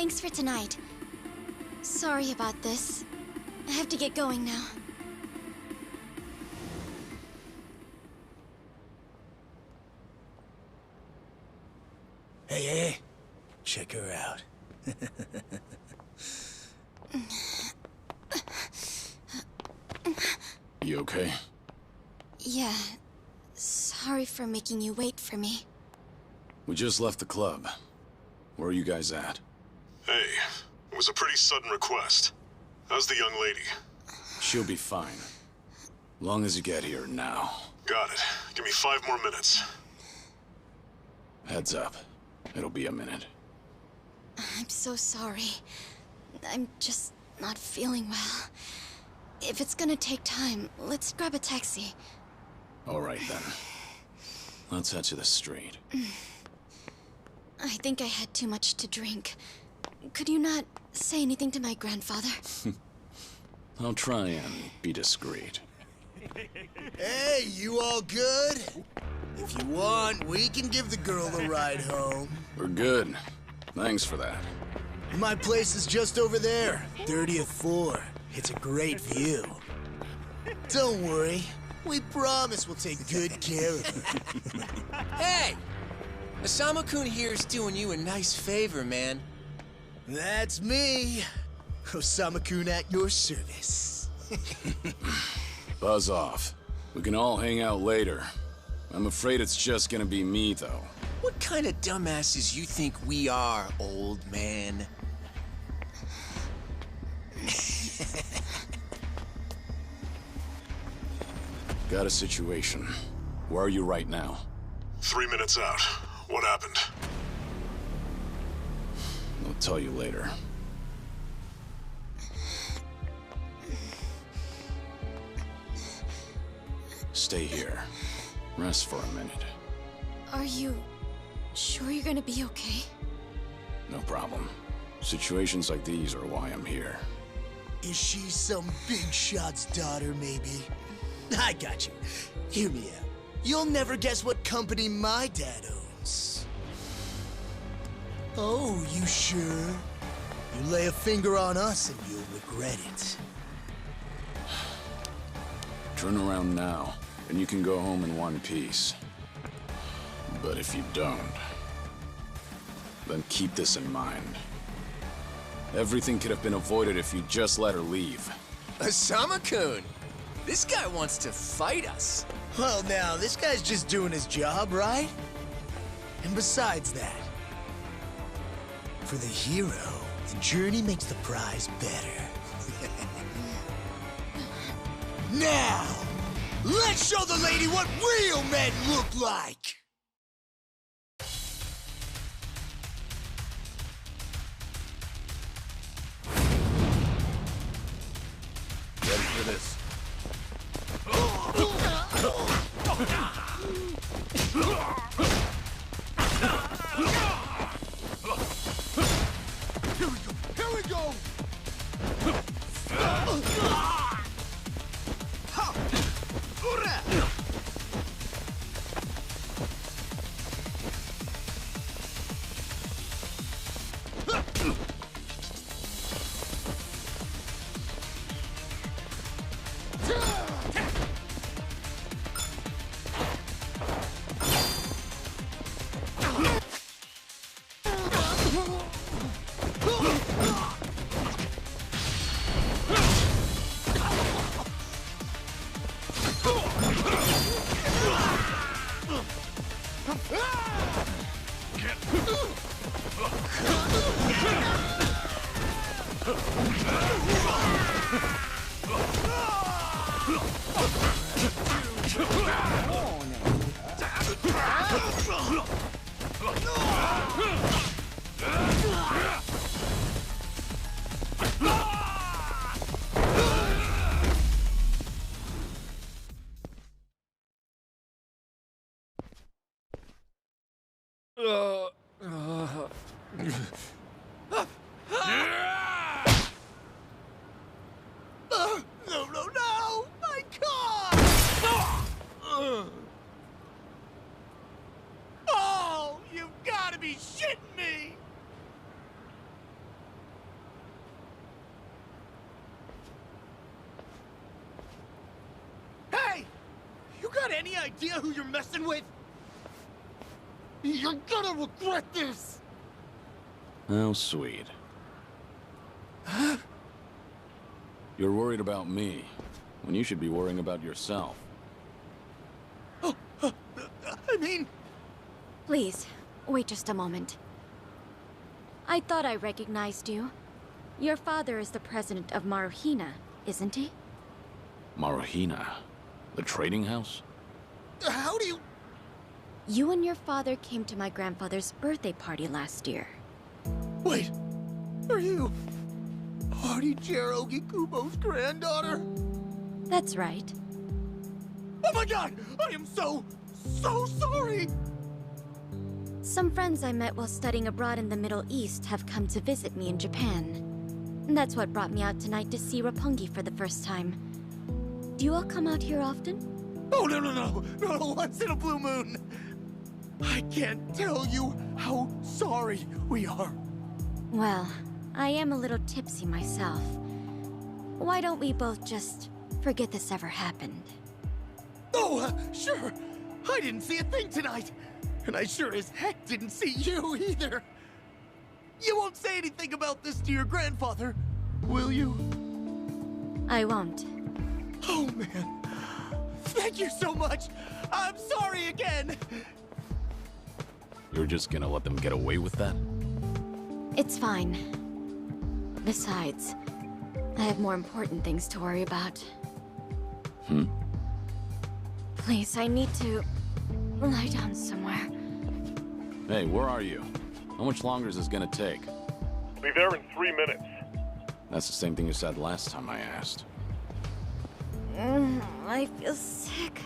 Thanks for tonight. Sorry about this. I have to get going now. Hey. Check her out. You okay? Yeah. Sorry for making you wait for me. We just left the club. Where are you guys at? Hey, it was a pretty sudden request. How's the young lady? She'll be fine. Long as you get here now. Got it. Give me 5 more minutes. Heads up. It'll be a minute. I'm so sorry. I'm just not feeling well. If it's gonna take time, let's grab a taxi. All right, then. Let's head to the street. I think I had too much to drink. Could you not say anything to my grandfather? I'll try and be discreet. Hey, you all good? If you want, we can give the girl a ride home. We're good. Thanks for that. My place is just over there, 30th floor. It's a great view. Don't worry. We promise we'll take good care of you. Hey! Osama-kun here's doing you a nice favor, man. That's me. Osama-kun at your service. Buzz off. We can all hang out later. I'm afraid it's just gonna be me, though. What kind of dumbasses you think we are, old man? Got a situation. Where are you right now? 3 minutes out. What happened? I'll tell you later. Stay here. Rest for a minute. Are you sure you're gonna be okay? No problem. Situations like these are why I'm here. Is she some big shot's daughter, maybe? I got you. Hear me out. You'll never guess what company my dad owns. Oh, you sure? You lay a finger on us and you'll regret it. Turn around now, and you can go home in one piece. But if you don't, then keep this in mind. Everything could have been avoided if you just let her leave. Osama-kun! This guy wants to fight us. Well, now, this guy's just doing his job, right? And besides that, for the hero, the journey makes the prize better. Now, let's show the lady what real men look like! Ready for this? Here we go! got any idea who you're messing with? You're gonna regret this! How sweet. Huh? You're worried about me, when you should be worrying about yourself. I mean... Please, wait just a moment. I thought I recognized you. Your father is the president of Maruhina, isn't he? Maruhina? The trading house? How do you... You and your father came to my grandfather's birthday party last year. Wait, are you... Artie-Jero Gikubo's granddaughter? That's right. Oh my god! I am so sorry! Some friends I met while studying abroad in the Middle East have come to visit me in Japan. That's what brought me out tonight to see Roppongi for the first time. Do you all come out here often? Oh, no, once in a blue moon! I can't tell you how sorry we are. Well, I am a little tipsy myself. Why don't we both just forget this ever happened? Oh, sure. I didn't see a thing tonight. And I sure as heck didn't see you either. You won't say anything about this to your grandfather, will you? I won't. Oh, man. Thank you so much. I'm sorry again. You're just gonna let them get away with that? It's fine. Besides, I have more important things to worry about. Please, I need to lie down somewhere. Hey, where are you? How much longer is this gonna take? Be there in 3 minutes. That's the same thing you said last time I asked. I feel sick.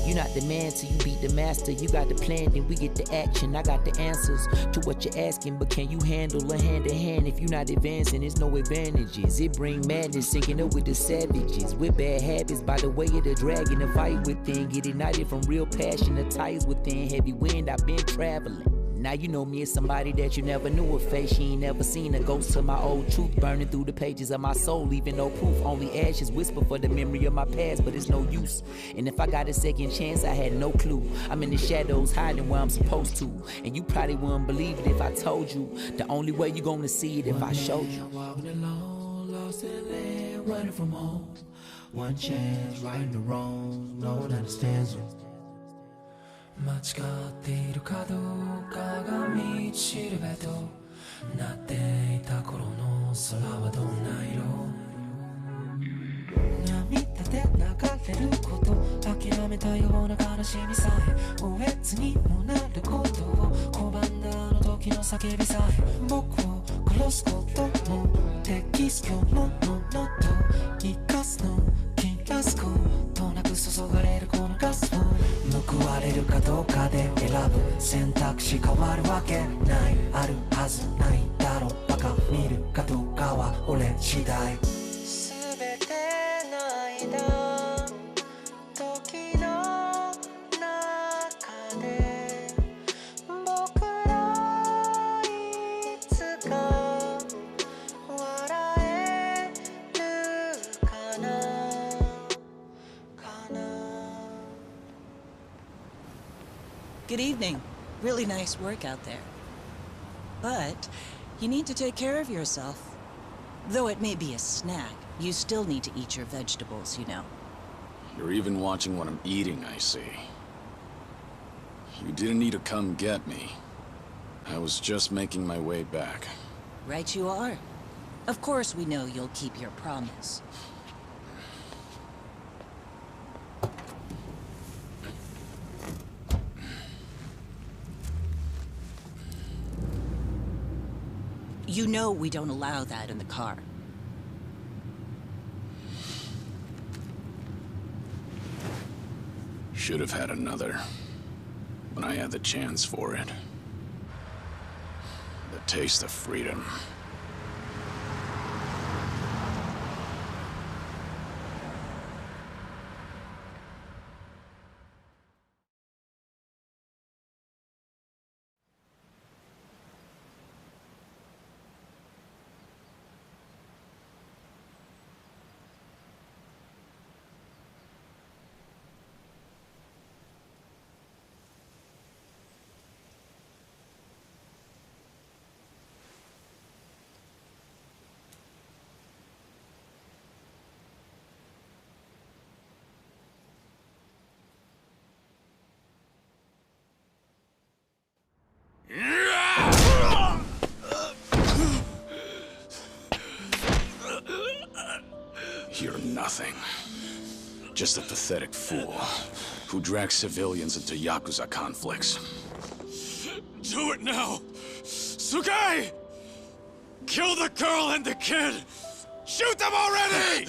You're not the man till you beat the master. You got the plan, then we get the action. I got the answers to what you're asking, but can you handle a hand to hand? If you're not advancing, there's no advantages. It bring madness, syncing up with the savages. With bad habits, by the way of the dragon, the fight within. Get ignited from real passion, the ties within. Heavy wind, I've been traveling. Now you know me as somebody that you never knew a face. She ain't never seen a ghost to my old truth, burning through the pages of my soul, leaving no proof. Only ashes whisper for the memory of my past, but it's no use. And if I got a second chance, I had no clue. I'm in the shadows, hiding where I'm supposed to. And you probably wouldn't believe it if I told you. The only way you gonna see it if I showed you. Walking alone, lost in land, running from home. One chance, righting the wrongs, no one understands you. 間違っているかどうかが道しるべとなっていた頃の空はどんな色涙で流れること諦めたような悲しみさえおえつにもなることを拒んだあの時の叫びさえ僕を殺すことも適す今日のものと生かすの切らすことなく注がれるこのガスを報われるかどうかで選ぶ選択肢変わるわけないあるはずないだろうバカ見るかどうかは俺次第全ての間時の中で僕らいつか笑えるかな Good evening. Really nice work out there. But you need to take care of yourself. Though it may be a snack, you still need to eat your vegetables, you know. You're even watching what I'm eating, I see. You didn't need to come get me. I was just making my way back. Right you are. Of course we know you'll keep your promise. You know we don't allow that in the car. Should have had another. When I had the chance for it. The taste of freedom. nothing. Just a pathetic fool who drags civilians into Yakuza conflicts. Do it now! Sugai! Kill the girl and the kid! Shoot them already!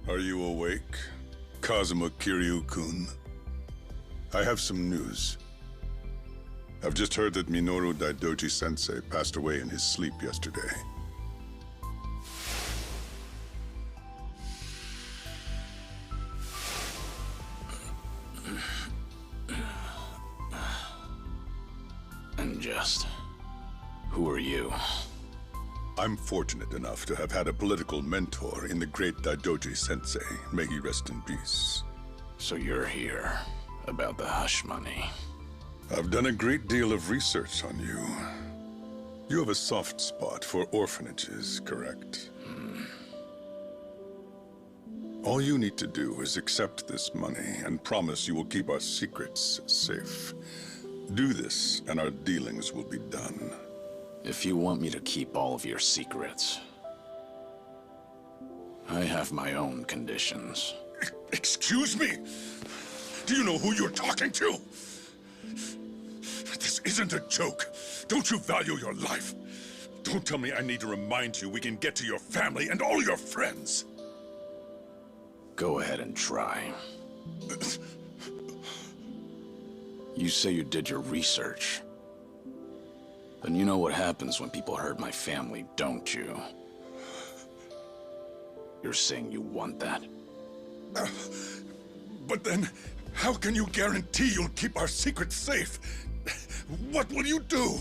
Are you awake, Kazuma Kiryu-kun? I have some news. I've just heard that Minoru Daidoji-sensei passed away in his sleep yesterday. And just... who are you? I'm fortunate enough to have had a political mentor in the great Daidoji-sensei. May he rest in peace. So you're here about the hush money. I've done a great deal of research on you. You have a soft spot for orphanages, correct? All you need to do is accept this money and promise you will keep our secrets safe. Do this, and our dealings will be done. If you want me to keep all of your secrets, I have my own conditions. Excuse me? Do you know who you're talking to? This isn't a joke. Don't you value your life? Don't tell me I need to remind you we can get to your family and all your friends. Go ahead and try. You say you did your research. Then you know what happens when people hurt my family, don't you? You're saying you want that? But then, how can you guarantee you'll keep our secrets safe? What will you do?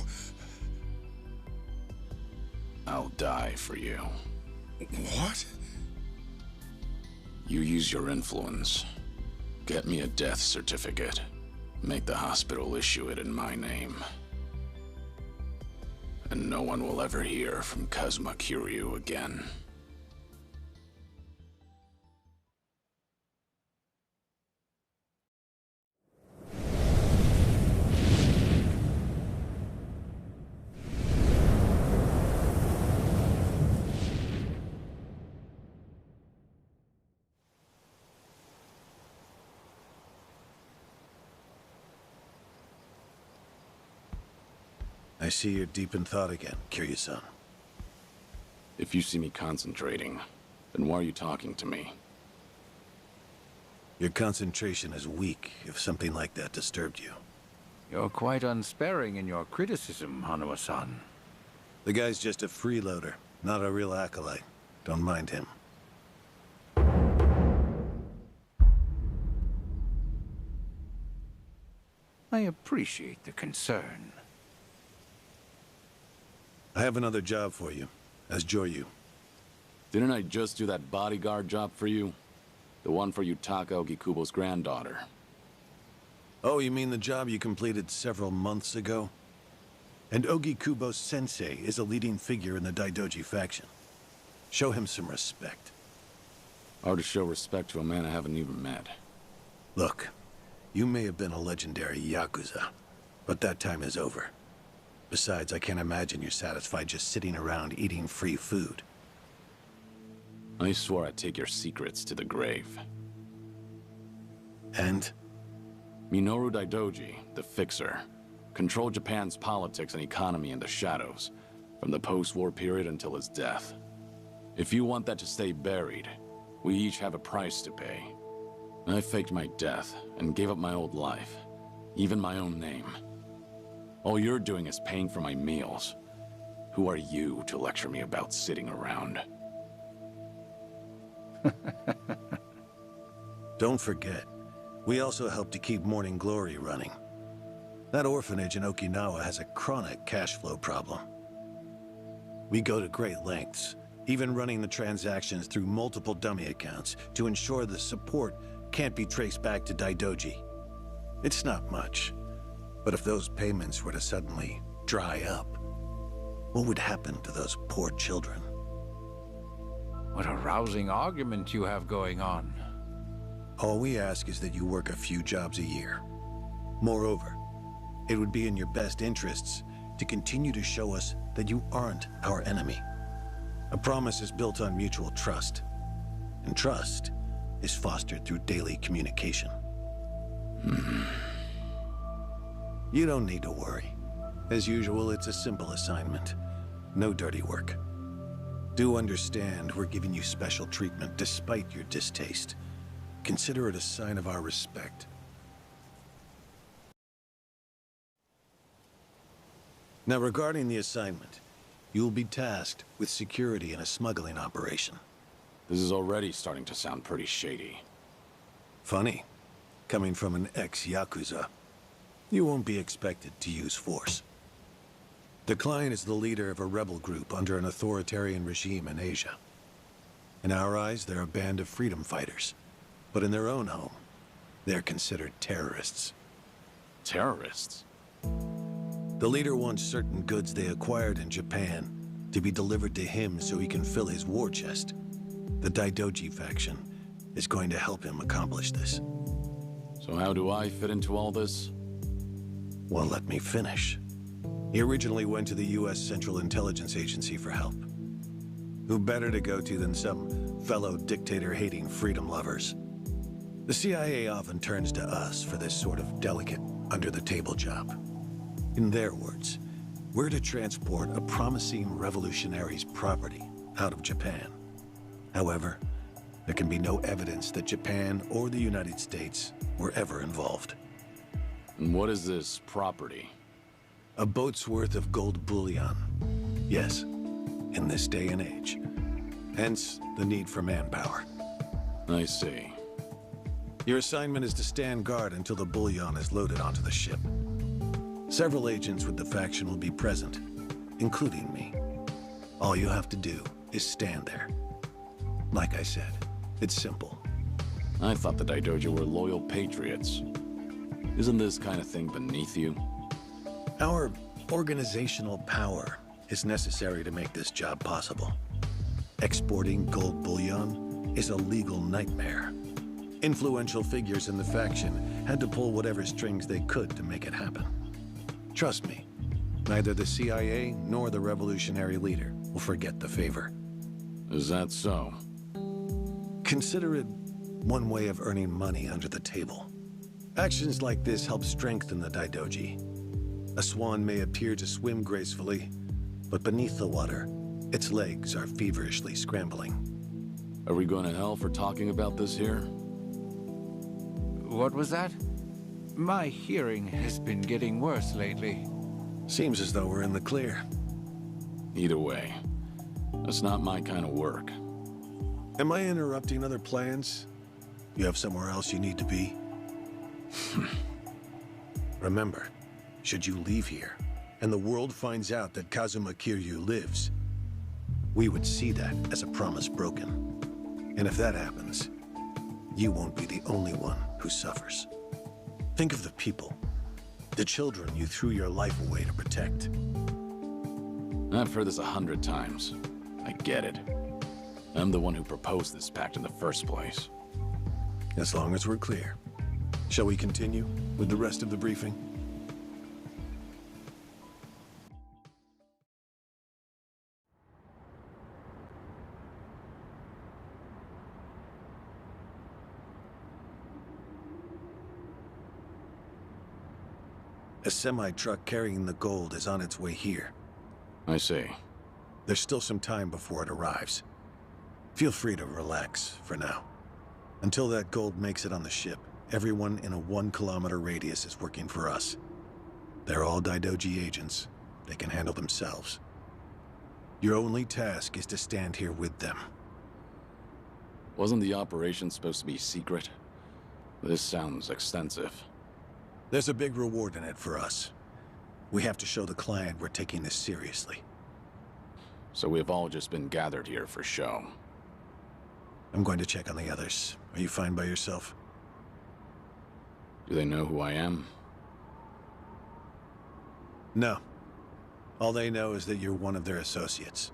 I'll die for you. What? You use your influence. Get me a death certificate. Make the hospital issue it in my name. And no one will ever hear from Kazuma Kiryu again. I see you're deep in thought again, Kiryu-san. If you see me concentrating, then why are you talking to me? Your concentration is weak if something like that disturbed you. You're quite unsparing in your criticism, Hanuma-san. The guy's just a freeloader, not a real acolyte. Don't mind him. I appreciate the concern. I have another job for you, as Joryu. Didn't I just do that bodyguard job for you? The one for Yutaka Ogikubo's granddaughter. Oh, you mean the job you completed several months ago? And Ogikubo's sensei is a leading figure in the Daidoji faction. Show him some respect. Hard to show respect to a man I haven't even met. Look, you may have been a legendary Yakuza, but that time is over. Besides, I can't imagine you're satisfied just sitting around eating free food. I swore I'd take your secrets to the grave. And? Minoru Daidoji, the Fixer, controlled Japan's politics and economy in the shadows, from the post-war period until his death. If you want that to stay buried, we each have a price to pay. I faked my death and gave up my old life, even my own name. All you're doing is paying for my meals. Who are you to lecture me about sitting around? Don't forget, we also help to keep Morning Glory running. That orphanage in Okinawa has a chronic cash flow problem. We go to great lengths, even running the transactions through multiple dummy accounts to ensure the support can't be traced back to Daidoji. It's not much, but if those payments were to suddenly dry up, what would happen to those poor children? What a rousing argument you have going on. All we ask is that you work a few jobs a year. Moreover, it would be in your best interests to continue to show us that you aren't our enemy. A promise is built on mutual trust, and trust is fostered through daily communication. You don't need to worry. As usual, it's a simple assignment. No dirty work. Do understand we're giving you special treatment despite your distaste. Consider it a sign of our respect. Now, regarding the assignment, you'll be tasked with security in a smuggling operation. This is already starting to sound pretty shady. Funny, coming from an ex-Yakuza. You won't be expected to use force. The client is the leader of a rebel group under an authoritarian regime in Asia. In our eyes, they're a band of freedom fighters. But in their own home, they're considered terrorists. Terrorists? The leader wants certain goods they acquired in Japan to be delivered to him so he can fill his war chest. The Daidoji faction is going to help him accomplish this. So how do I fit into all this? Well, let me finish. He originally went to the U.S. Central Intelligence Agency for help. Who better to go to than some fellow dictator-hating freedom lovers? The CIA often turns to us for this sort of delicate, under-the-table job. In their words, we're to transport a promising revolutionary's property out of Japan. However, there can be no evidence that Japan or the United States were ever involved. And what is this property? A boat's worth of gold bullion. Yes, in this day and age. Hence, the need for manpower. I see. Your assignment is to stand guard until the bullion is loaded onto the ship. Several agents with the faction will be present, including me. All you have to do is stand there. Like I said, it's simple. I thought the Daidoji were loyal patriots. Isn't this kind of thing beneath you? Our organizational power is necessary to make this job possible. Exporting gold bullion is a legal nightmare. Influential figures in the faction had to pull whatever strings they could to make it happen. Trust me, neither the CIA nor the revolutionary leader will forget the favor. Is that so? Consider it one way of earning money under the table. Actions like this help strengthen the Daidoji. A swan may appear to swim gracefully, but beneath the water, its legs are feverishly scrambling. Are we going to hell for talking about this here? What was that? My hearing has been getting worse lately. Seems as though we're in the clear. Either way, that's not my kind of work. Am I interrupting other plans? You have somewhere else you need to be? Remember, should you leave here, and the world finds out that Kazuma Kiryu lives, we would see that as a promise broken. And if that happens, you won't be the only one who suffers. Think of the people, the children you threw your life away to protect. I've heard this 100 times. I get it. I'm the one who proposed this pact in the first place. As long as we're clear. Shall we continue with the rest of the briefing? A semi-truck carrying the gold is on its way here. I see. There's still some time before it arrives. Feel free to relax for now. Until that gold makes it on the ship, everyone in a 1-kilometer radius is working for us. They're all Daidoji agents. They can handle themselves. Your only task is to stand here with them. Wasn't the operation supposed to be secret? This sounds extensive. There's a big reward in it for us. We have to show the client we're taking this seriously. So we've all just been gathered here for show. I'm going to check on the others. Are you fine by yourself? Do they know who I am? No. All they know is that you're one of their associates.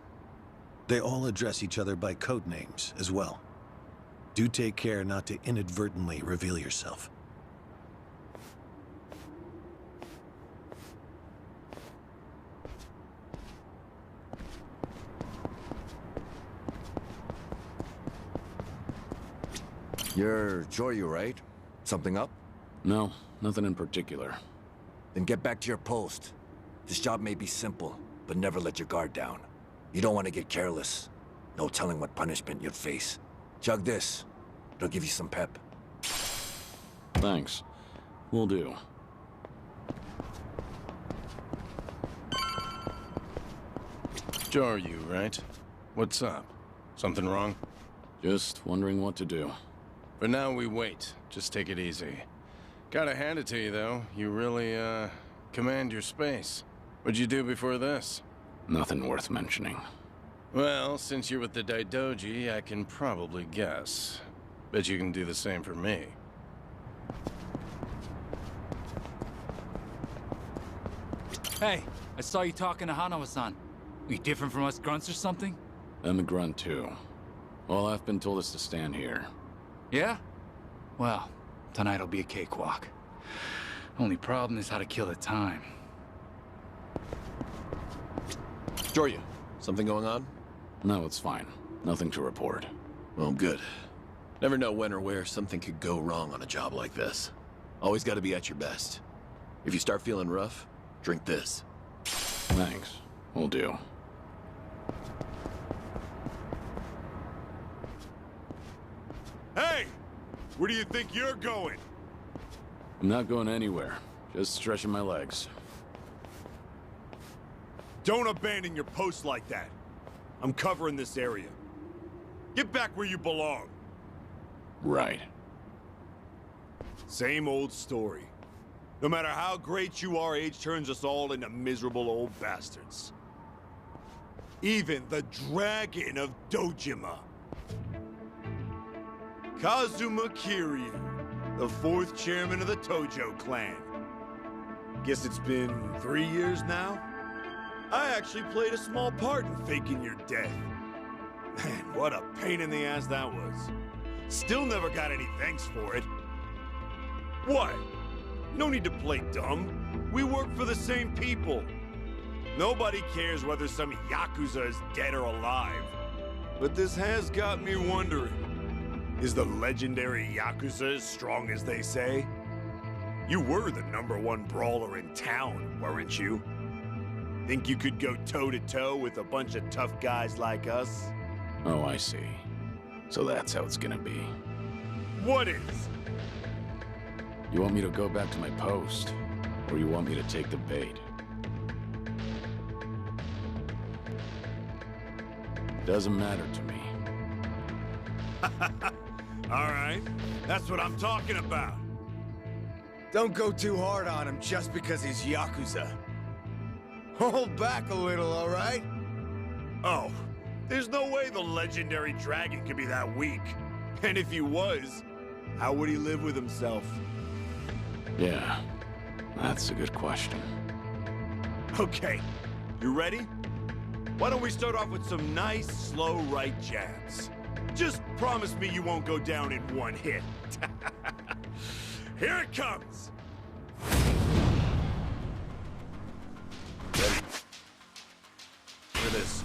They all address each other by code names as well. Do take care not to inadvertently reveal yourself. You're Joryu, right? Something up? No, nothing in particular. Then get back to your post. This job may be simple, but never let your guard down. You don't want to get careless. No telling what punishment you'd face. Chug this. It'll give you some pep. Thanks. Will do. Joryu, right? What's up? Something wrong? Just wondering what to do. For now, we wait. Just take it easy. Gotta hand it to you, though. You really, command your space. What'd you do before this? Nothing worth mentioning. Well, since you're with the Daidoji, I can probably guess. Bet you can do the same for me. Hey, I saw you talking to Hanawa-san. Are you different from us grunts or something? I'm a grunt, too. All I've been told is to stand here. Yeah? Well, tonight'll be a cakewalk. Only problem is how to kill the time. Joryu, something going on? No, it's fine. Nothing to report. Well, good. Never know when or where something could go wrong on a job like this. Always gotta be at your best. If you start feeling rough, drink this. Thanks. Will do. Hey! Where do you think you're going? I'm not going anywhere. Just stretching my legs. Don't abandon your post like that. I'm covering this area. Get back where you belong. Right. Same old story. No matter how great you are, age turns us all into miserable old bastards. Even the Dragon of Dojima. Kazuma Kiryu, the 4th chairman of the Tojo clan. Guess it's been 3 years now? I actually played a small part in faking your death. Man, what a pain in the ass that was. Still never got any thanks for it. What? No need to play dumb. We work for the same people. Nobody cares whether some Yakuza is dead or alive. But this has got me wondering. Is the legendary Yakuza as strong as they say? You were the #1 brawler in town, weren't you? Think you could go toe-to-toe with a bunch of tough guys like us? Oh, I see. So that's how it's gonna be. What is? You want me to go back to my post? Or you want me to take the bait? Doesn't matter to me. All right, that's what I'm talking about. Don't go too hard on him just because he's Yakuza. Hold back a little, all right? Oh, there's no way the legendary dragon could be that weak. And if he was, how would he live with himself? Yeah, that's a good question. Okay, you ready? Why don't we start off with some nice, slow right jabs? Just promise me you won't go down in one hit. Here it comes! Ready? Hear this.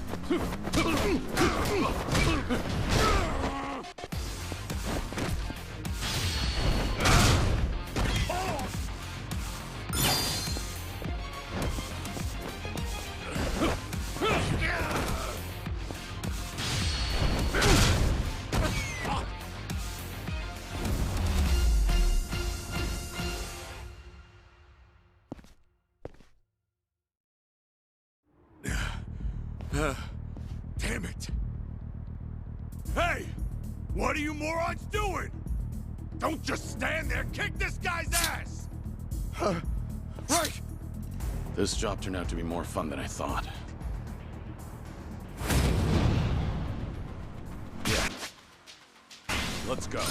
Damn it! Hey! What are you morons doing? Don't just stand there, kick this guy's ass! Right! This job turned out to be more fun than I thought. Yeah. Let's go.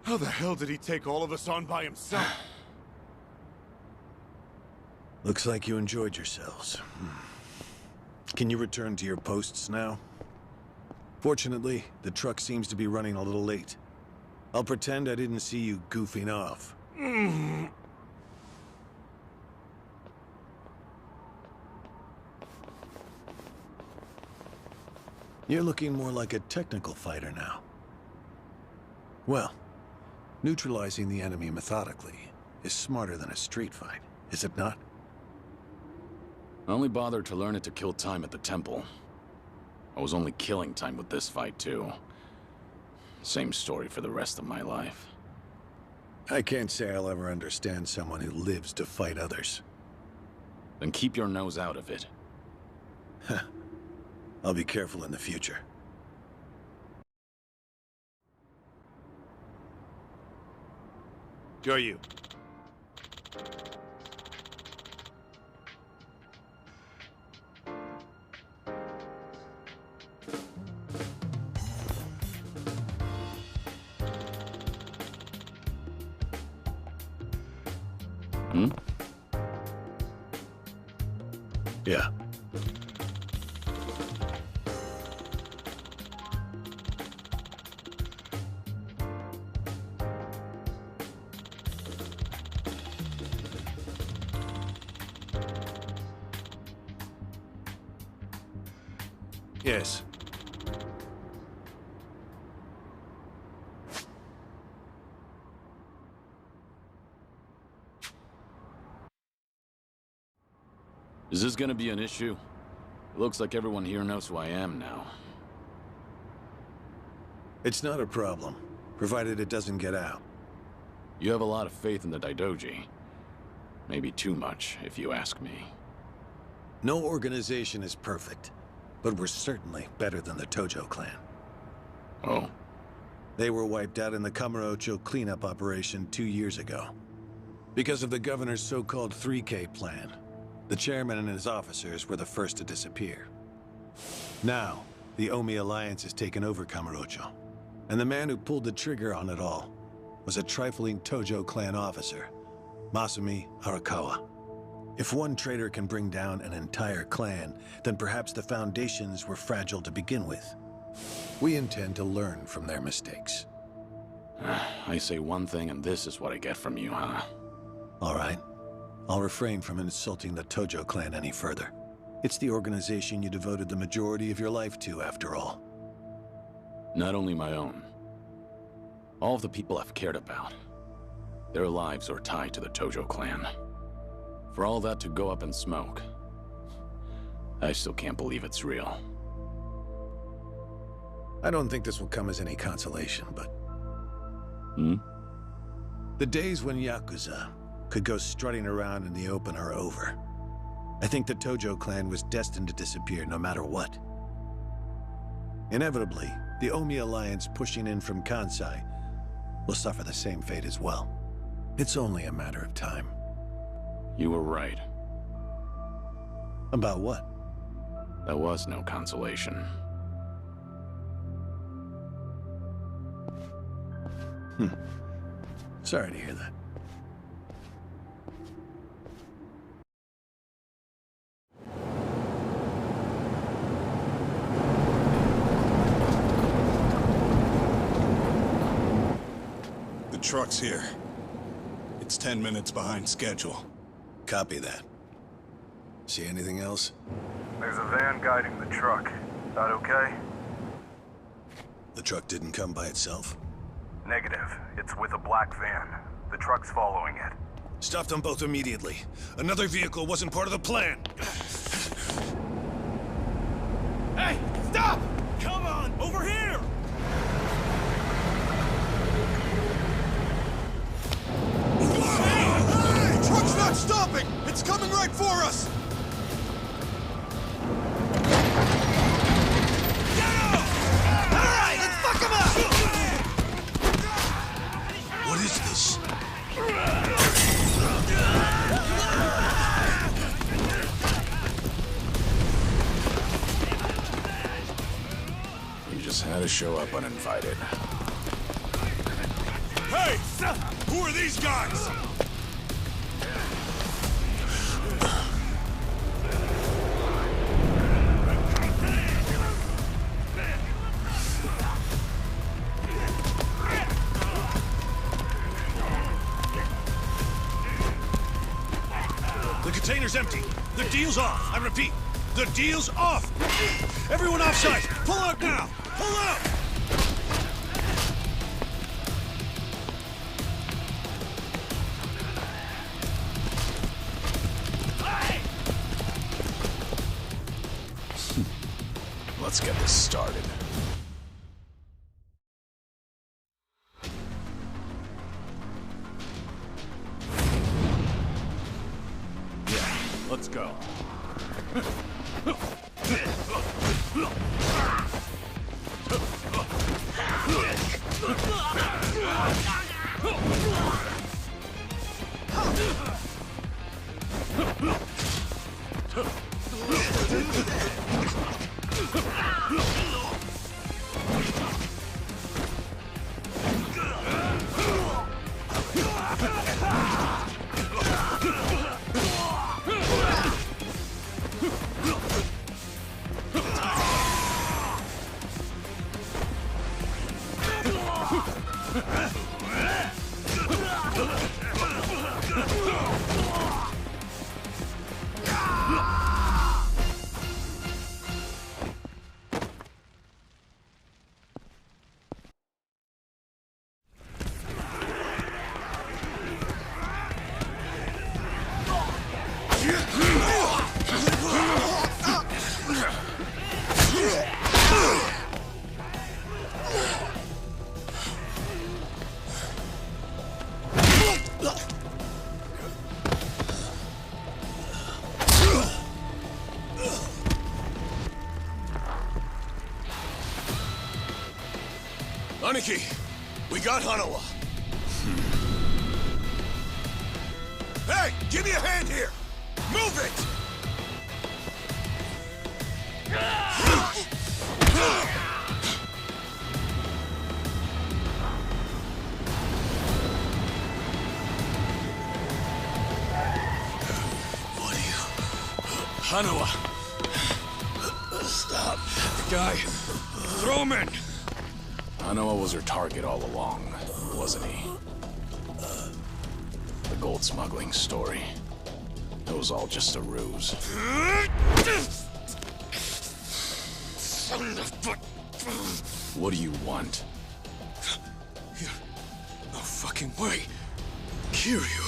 How the hell did he take all of us on by himself? Looks like you enjoyed yourselves. Can you return to your posts now? Fortunately, the truck seems to be running a little late. I'll pretend I didn't see you goofing off. You're looking more like a technical fighter now. Well, neutralizing the enemy methodically is smarter than a street fight, is it not? I only bothered to learn it to kill time at the temple. I was only killing time with this fight, too. Same story for the rest of my life. I can't say I'll ever understand someone who lives to fight others. Then keep your nose out of it. I'll be careful in the future. Go you. Hmm? Yeah. Yes. Is this gonna be an issue? It looks like everyone here knows who I am now. It's not a problem, provided it doesn't get out. You have a lot of faith in the Daidoji. Maybe too much, if you ask me. No organization is perfect, but we're certainly better than the Tojo clan. Oh? They were wiped out in the Kamurocho cleanup operation 2 years ago. Because of the governor's so-called 3K plan, the chairman and his officers were the first to disappear. Now, the Omi Alliance has taken over Kamurocho, and the man who pulled the trigger on it all was a trifling Tojo clan officer, Masumi Arakawa. If one traitor can bring down an entire clan, then perhaps the foundations were fragile to begin with. We intend to learn from their mistakes. I say one thing and this is what I get from you, huh? All right. I'll refrain from insulting the Tojo clan any further. It's the organization you devoted the majority of your life to, after all. Not only my own. All of the people I've cared about. Their lives are tied to the Tojo clan. For all that to go up in smoke, I still can't believe it's real. I don't think this will come as any consolation, but... Hmm? The days when Yakuza could go strutting around in the open are over. I think the Tojo clan was destined to disappear no matter what. Inevitably, the Omi Alliance pushing in from Kansai will suffer the same fate as well. It's only a matter of time. You were right. About what? There was no consolation. Sorry to hear that. The truck's here. It's 10 minutes behind schedule. Copy that. See anything else? There's a van guiding the truck. That okay? The truck didn't come by itself? Negative. It's with a black van. The truck's following it. Stop them both immediately. Another vehicle wasn't part of the plan. Hey, stop! Come on, over here! Hey, truck's not stopping! It's coming right for us! Alright, let's fuck him up! What is this? You just had to show up uninvited. Hey! Who are these guys? The container's empty. The deal's off. I repeat, the deal's off. Everyone offside. Pull out now. Pull out. Let's get this started. Yeah, let's go. Aniki, we got Hanawa. Hey, give me a hand here! Move it! What are you... Hanawa. Stop. Guy, throw him in. Hanawa was her target all along, wasn't he? The gold smuggling story. It was all just a ruse. What do you want? No fucking way. Kiryu.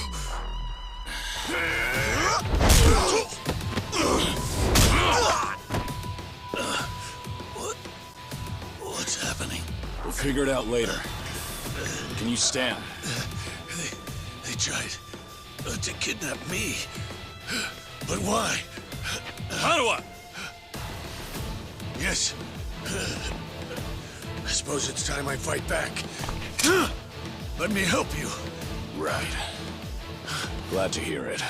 What's happening? We'll figure it out later. Can you stand? They tried to kidnap me. But why? Hanawa! Yes. I suppose it's time I fight back. Let me help you. Right. Glad to hear it.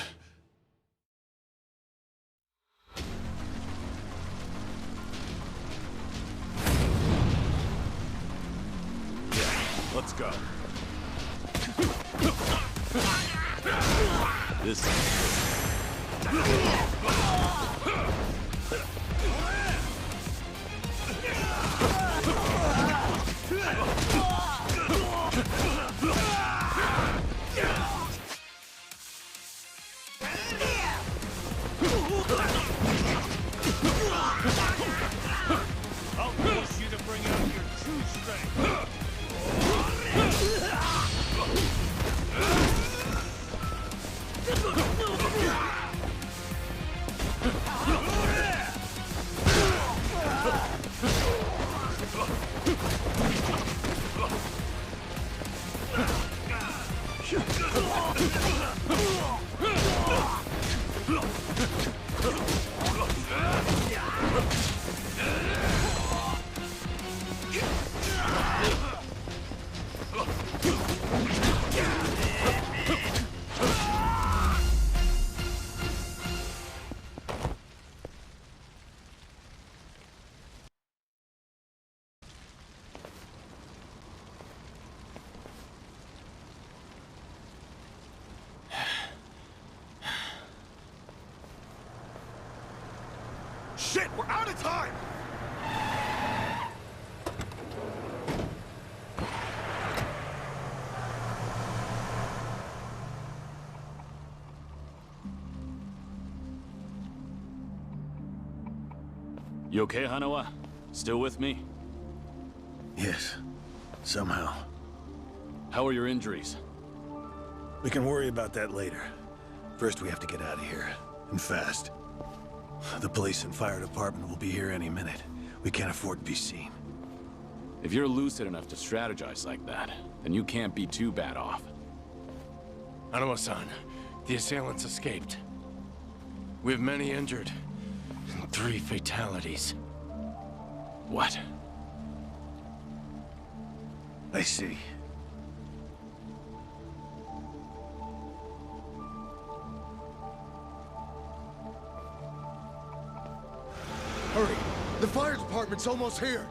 Let's go. This Shit, we're out of time! You okay, Hanawa? Still with me? Yes. Somehow. How are your injuries? We can worry about that later. First, we have to get out of here. And fast. The police and fire department will be here any minute. We can't afford to be seen. If you're lucid enough to strategize like that, then you can't be too bad off. Hanawa-san, the assailants escaped. We have many injured. And 3 fatalities. What? I see. Hurry! The fire department's almost here!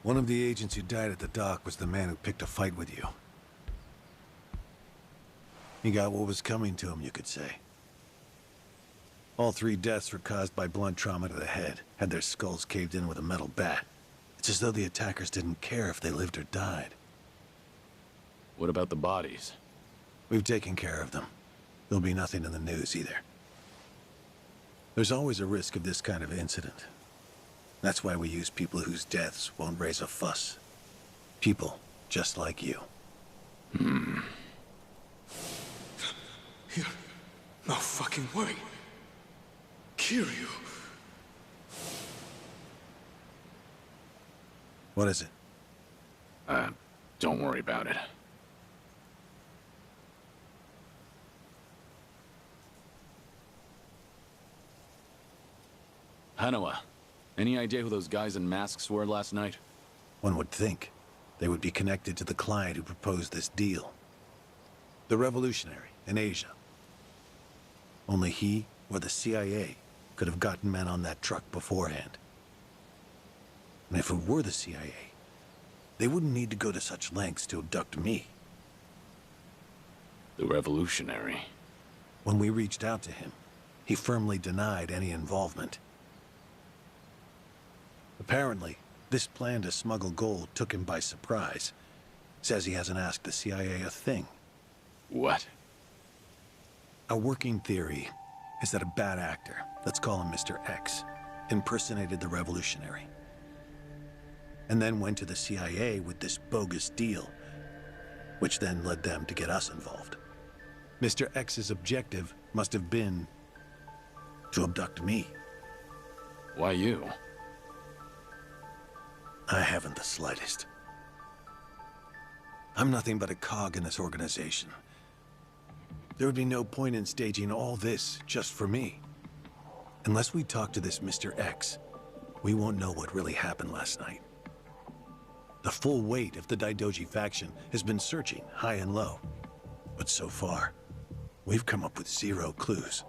One of the agents who died at the dock was the man who picked a fight with you. He got what was coming to him, you could say. All 3 deaths were caused by blunt trauma to the head, had their skulls caved in with a metal bat. It's as though the attackers didn't care if they lived or died. What about the bodies? We've taken care of them. There'll be nothing in the news either. There's always a risk of this kind of incident. That's why we use people whose deaths won't raise a fuss. People just like you. No fucking way. Kiryu. What is it? Don't worry about it. Hanawa. Any idea who those guys in masks were last night? One would think they would be connected to the client who proposed this deal. The revolutionary in Asia. Only he or the CIA could have gotten men on that truck beforehand. And if it were the CIA, they wouldn't need to go to such lengths to abduct me. The revolutionary. When we reached out to him, he firmly denied any involvement. Apparently, this plan to smuggle gold took him by surprise. Says he hasn't asked the CIA a thing. What? A working theory is that a bad actor, let's call him Mr. X, impersonated the revolutionary. And then went to the CIA with this bogus deal, which then led them to get us involved. Mr. X's objective must have been to abduct me. Why you? I haven't the slightest. I'm nothing but a cog in this organization. There would be no point in staging all this just for me. Unless we talk to this Mr. X, we won't know what really happened last night. The full weight of the Daidoji faction has been searching high and low. But so far, we've come up with 0 clues.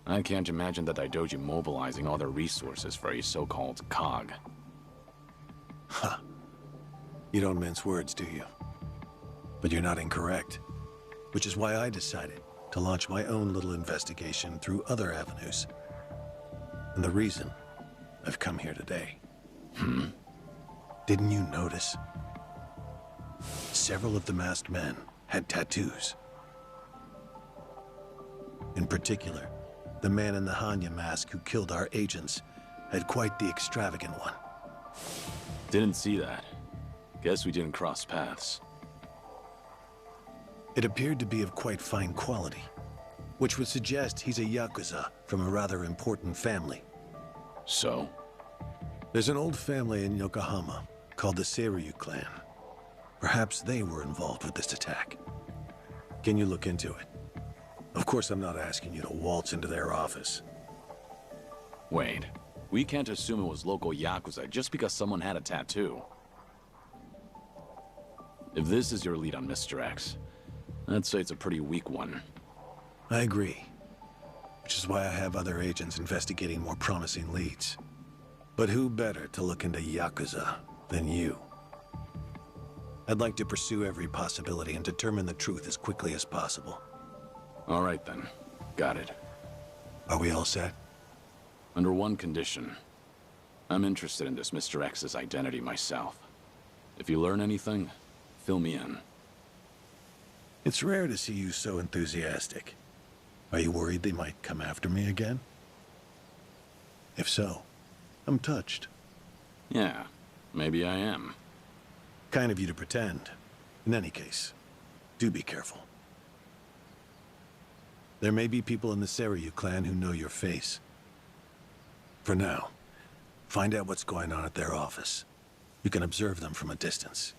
I can't imagine the Daidoji mobilizing all their resources for a so-called cog. Ha! You don't mince words, do you? But you're not incorrect. Which is why I decided to launch my own little investigation through other avenues. And the reason I've come here today. Didn't you notice? Several of the masked men had tattoos. In particular, the man in the Hanya mask who killed our agents, had quite the extravagant one. Didn't see that. Guess we didn't cross paths. It appeared to be of quite fine quality, which would suggest he's a Yakuza from a rather important family. So? There's an old family in Yokohama called the Seiryu clan. Perhaps they were involved with this attack. Can you look into it? Of course, I'm not asking you to waltz into their office. Wait, we can't assume it was local Yakuza just because someone had a tattoo. If this is your lead on Mr. X, I'd say it's a pretty weak one. I agree. Which is why I have other agents investigating more promising leads. But who better to look into Yakuza than you? I'd like to pursue every possibility and determine the truth as quickly as possible. All right then. Got it. Are we all set? Under one condition. I'm interested in this Mr. X's identity myself. If you learn anything, fill me in. It's rare to see you so enthusiastic. Are you worried they might come after me again? If so, I'm touched. Yeah, maybe I am. Kind of you to pretend. In any case, do be careful. There may be people in the Seiryu clan who know your face. For now, find out what's going on at their office. You can observe them from a distance.